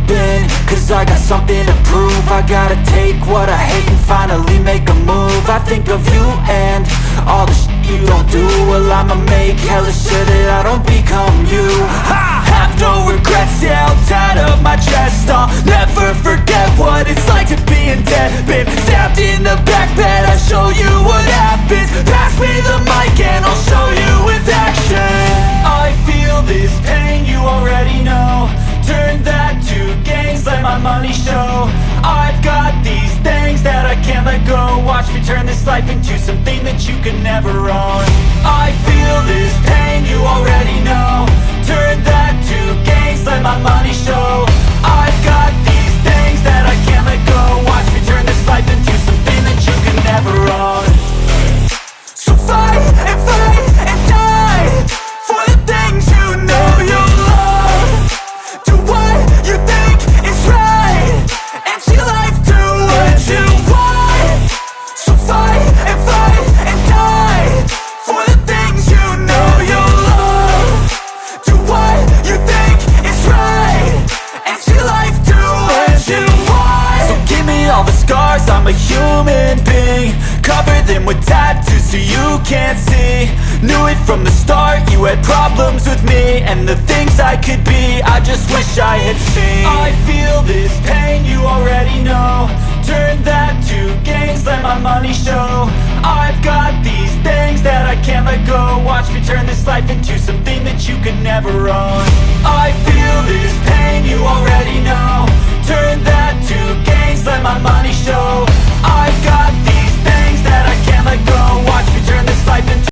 been, cause I got something to prove. I gotta take what I hate and finally make a move. I think of you and all the shit you don't do. Well, I'ma make hella sure that I don't become you. I have no regrets, yeah, I'll tie up my chest. I'll never forget what it's like to be in debt. Been stabbed in the back bed, I'll show you what happens. Pass me the mic and I'll show you with action. I feel this pain, you already know. Turn that to gains, let my money show. I've got these things that I can't let go. Watch me turn this life into something that you can never own. I feel this pain, you already know. Turn that to gains, let my money show. I've got these things that I can't let go. Watch me turn this life into something that you can never own. So fight and die for the things you know you love. Do what you think is right and see life do what you want. So fight and die for the things you know you love. Do what you think is right and see life do what you want. So give me all the scars, I'm a human being. Cover them with tattoos so you can't see. Knew it from the start, you had problems with me and the things I could be, I just wish I had seen. I feel this pain, you already know. Turn that to gains, let my money show. I've got these things that I can't let go. Watch me turn this life into something that you can never own. I feel this pain, you